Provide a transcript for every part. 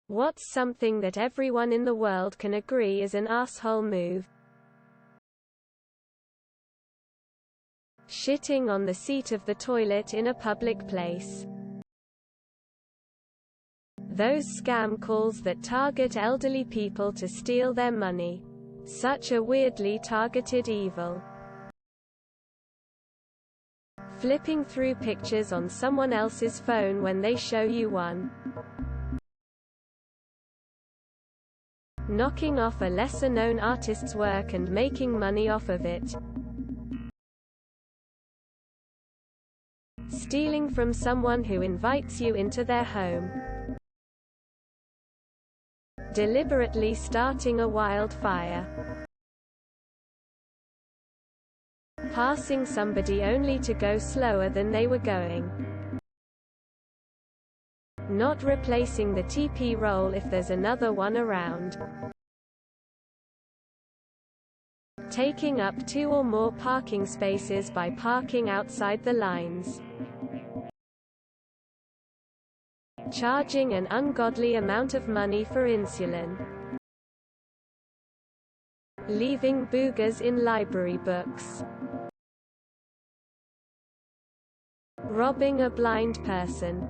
What's something that everyone in the world can agree is an asshole move? Shitting on the seat of the toilet in a public place. Those scam calls that target elderly people to steal their money. Such a weirdly targeted evil. Flipping through pictures on someone else's phone when they show you one. Knocking off a lesser-known artist's work and making money off of it. Stealing from someone who invites you into their home. Deliberately starting a wildfire. Passing somebody only to go slower than they were going. Not replacing the TP roll if there's another one around. Taking up 2 or more parking spaces by parking outside the lines. Charging an ungodly amount of money for insulin. Leaving boogers in library books. Robbing a blind person.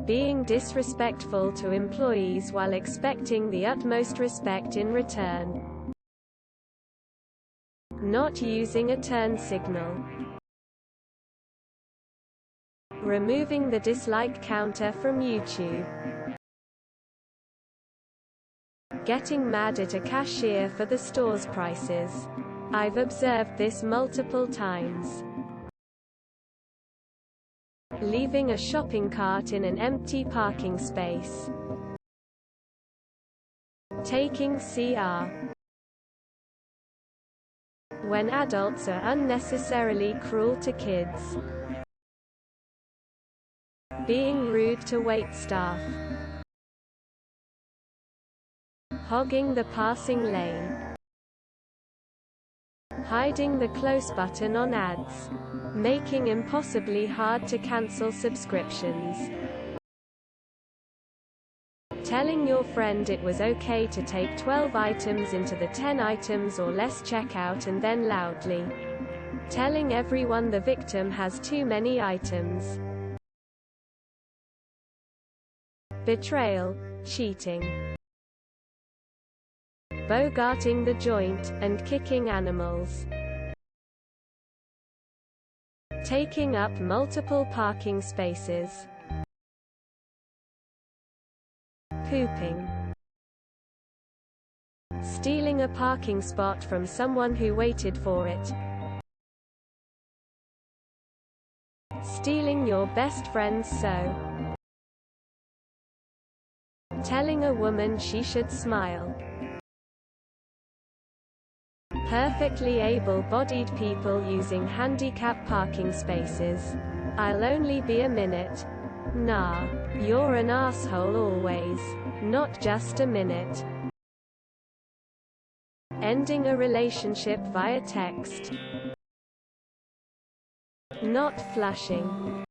Being disrespectful to employees while expecting the utmost respect in return. Not using a turn signal. Removing the dislike counter from YouTube. Getting mad at a cashier for the store's prices. I've observed this multiple times. Leaving a shopping cart in an empty parking space. Taking CR. When adults are unnecessarily cruel to kids. Being rude to wait staff. Hogging the passing lane. Hiding the close button on ads. Making impossibly hard to cancel subscriptions. Telling your friend it was okay to take 12 items into the 10 items or less checkout and then loudly telling everyone the victim has too many items. Betrayal, cheating. Bogarting the joint, and kicking animals. Taking up multiple parking spaces. Pooping. Stealing a parking spot from someone who waited for it. Stealing your best friend's sew. Telling a woman she should smile. Perfectly able-bodied people using handicap parking spaces. I'll only be a minute. Nah. You're an asshole always. Not just a minute. Ending a relationship via text. Not flushing.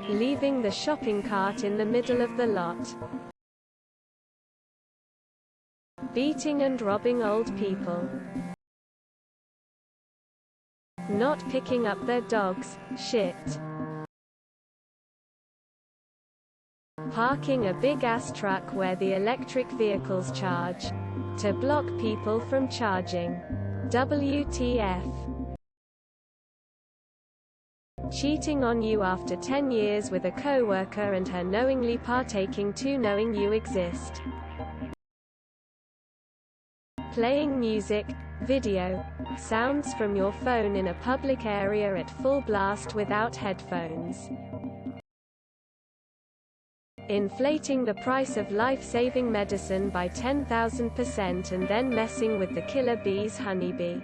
Leaving the shopping cart in the middle of the lot. Beating and robbing old people. Not picking up their dog's shit. Parking a big-ass truck where the electric vehicles charge. To block people from charging. WTF. Cheating on you after 10 years with a coworker and her knowingly partaking to knowing you exist. Playing music, video, sounds from your phone in a public area at full blast without headphones. Inflating the price of life-saving medicine by 10,000% and then messing with the killer bee's honeybee.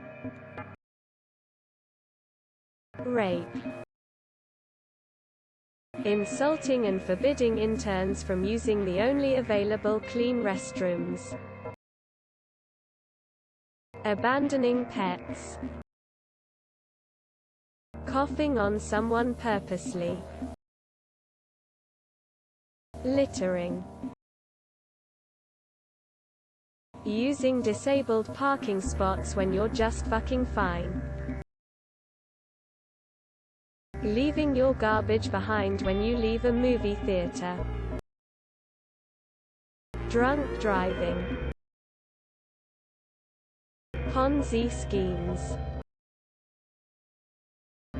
Rape. Insulting and forbidding interns from using the only available clean restrooms. Abandoning pets. Coughing on someone purposely. Littering. Using disabled parking spots when you're just fucking fine. Leaving your garbage behind when you leave a movie theater. Drunk driving. Ponzi schemes.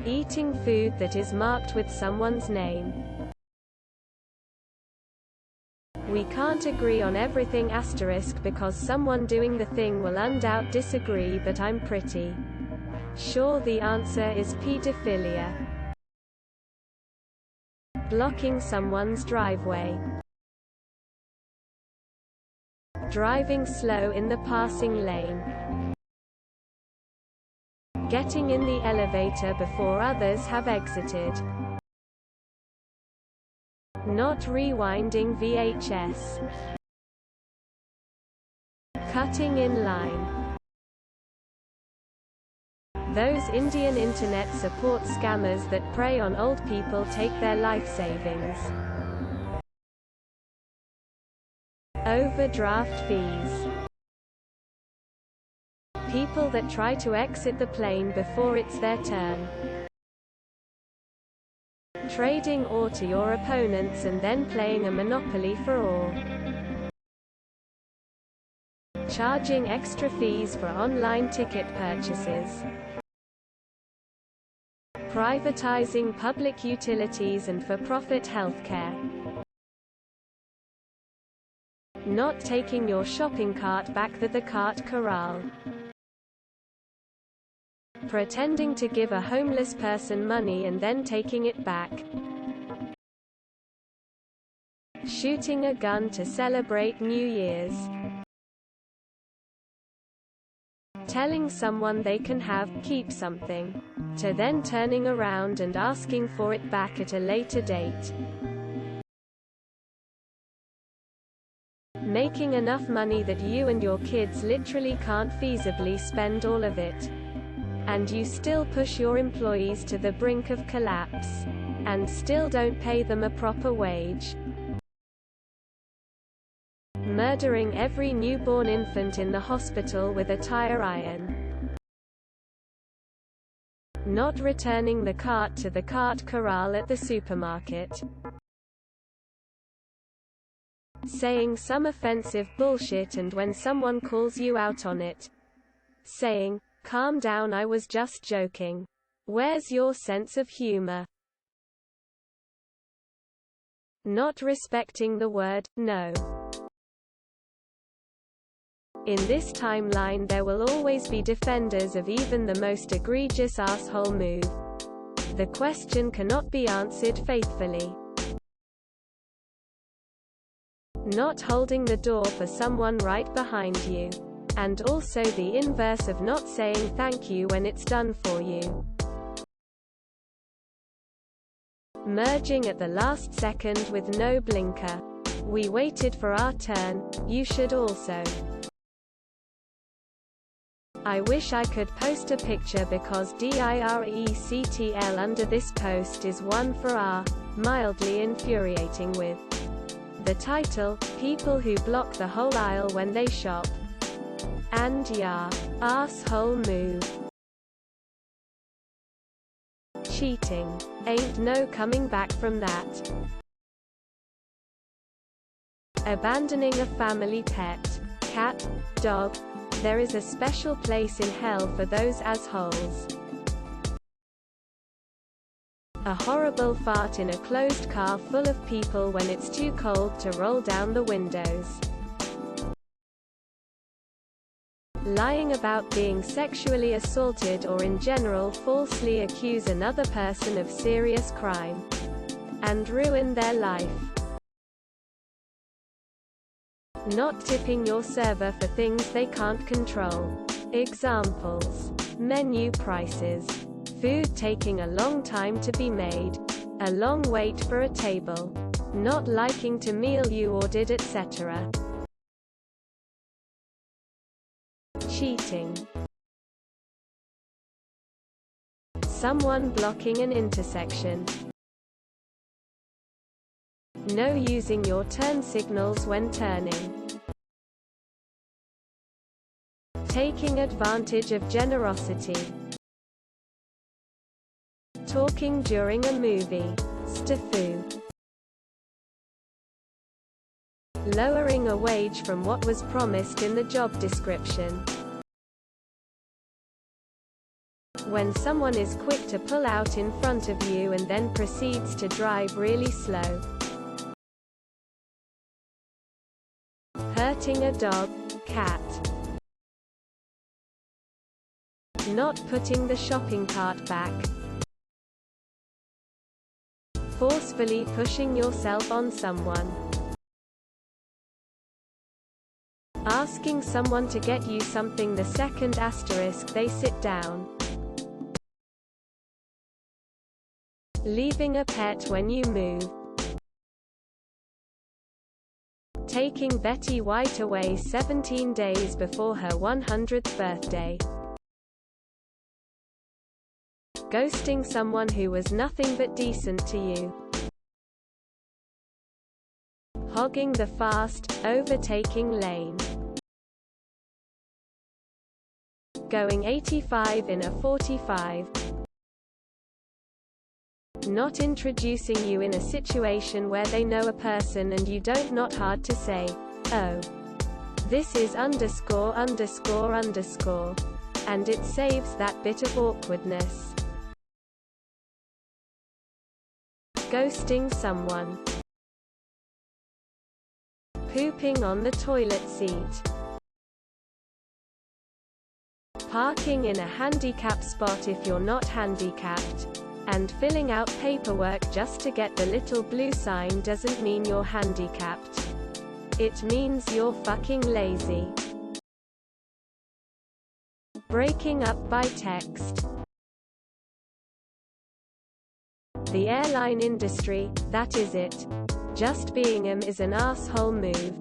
Eating food that is marked with someone's name. We can't agree on everything * because someone doing the thing will undoubtedly disagree, but I'm pretty sure the answer is pedophilia. Blocking someone's driveway. Driving slow in the passing lane. Getting in the elevator before others have exited. Not rewinding VHS. Cutting in line. Those Indian internet support scammers that prey on old people take their life savings. Overdraft fees. People that try to exit the plane before it's their turn. Trading ore to your opponents and then playing a Monopoly for ore. Charging extra fees for online ticket purchases. Privatizing public utilities and for-profit healthcare. Not taking your shopping cart back to the cart corral. Pretending to give a homeless person money and then taking it back. Shooting a gun to celebrate New Year's. Telling someone they can keep something, to then turning around and asking for it back at a later date. Making enough money that you and your kids literally can't feasibly spend all of it. And you still push your employees to the brink of collapse. And still don't pay them a proper wage. Murdering every newborn infant in the hospital with a tire iron. Not returning the cart to the cart corral at the supermarket. Saying some offensive bullshit and when someone calls you out on it, saying, "Calm down, I was just joking. Where's your sense of humor?" Not respecting the word no. In this timeline there will always be defenders of even the most egregious asshole move. The question cannot be answered faithfully. Not holding the door for someone right behind you. And also the inverse of not saying thank you when it's done for you. Merging at the last second with no blinker. We waited for our turn, you should also. I wish I could post a picture because DIRECTL under this post is one for our, mildly infuriating with. The title, People Who Block the Whole Aisle When They Shop. And yeah, asshole move. Cheating. Ain't no coming back from that. Abandoning a family pet. Cat, dog. There is a special place in hell for those assholes. A horrible fart in a closed car full of people when it's too cold to roll down the windows. Lying about being sexually assaulted or in general falsely accuse another person of serious crime. And ruin their life. Not tipping your server for things they can't control. Examples. Menu prices. Food taking a long time to be made. A long wait for a table. Not liking to meal you ordered, etc. Cheating. Someone blocking an intersection. No using your turn signals when turning. Taking advantage of generosity. Talking during a movie. Staffu. Lowering a wage from what was promised in the job description. When someone is quick to pull out in front of you and then proceeds to drive really slow. Hurting a dog, cat. Not putting the shopping cart back. Forcefully pushing yourself on someone. Asking someone to get you something the second asterisk they sit down. Leaving a pet when you move. Taking Betty White away 17 days before her 100th birthday. Ghosting someone who was nothing but decent to you. Hogging the fast, overtaking lane. Going 85 in a 45. Not introducing you in a situation where they know a person and you don't. Not hard to say, oh, this is underscore underscore underscore. And it saves that bit of awkwardness. Ghosting someone. Pooping on the toilet seat. Parking in a handicap spot if you're not handicapped. And filling out paperwork just to get the little blue sign doesn't mean you're handicapped. It means you're fucking lazy. Breaking up by text. The airline industry, that is it. Just being is an asshole move.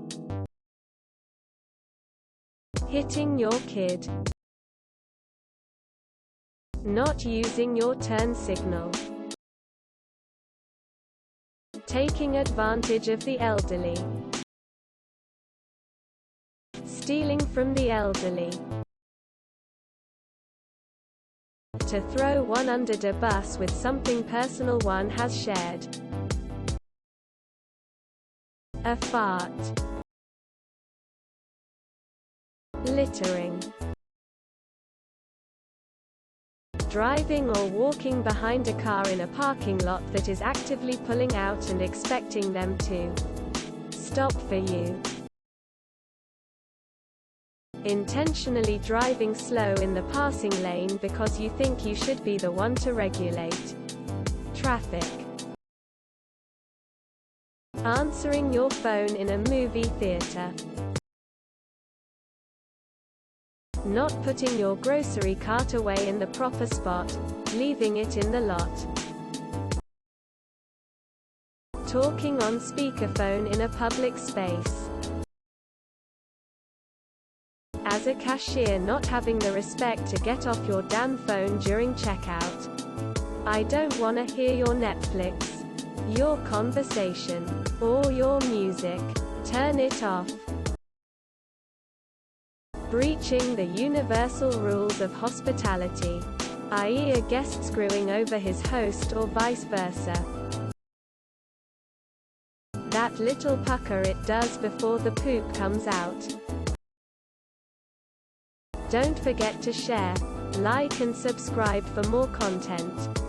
Hitting your kid. Not using your turn signal. Taking advantage of the elderly. Stealing from the elderly. To throw one under the bus with something personal one has shared. A fart. Littering. Driving or walking behind a car in a parking lot that is actively pulling out and expecting them to stop for you. Intentionally driving slow in the passing lane because you think you should be the one to regulate traffic. Answering your phone in a movie theater. Not putting your grocery cart away in the proper spot, leaving it in the lot. Talking on speakerphone in a public space. As a cashier not having the respect to get off your damn phone during checkout. I don't wanna hear your Netflix, your conversation, or your music. Turn it off. Breaching the universal rules of hospitality, i.e. a guest screwing over his host or vice versa. That little pucker it does before the poop comes out. Don't forget to share, like and subscribe for more content.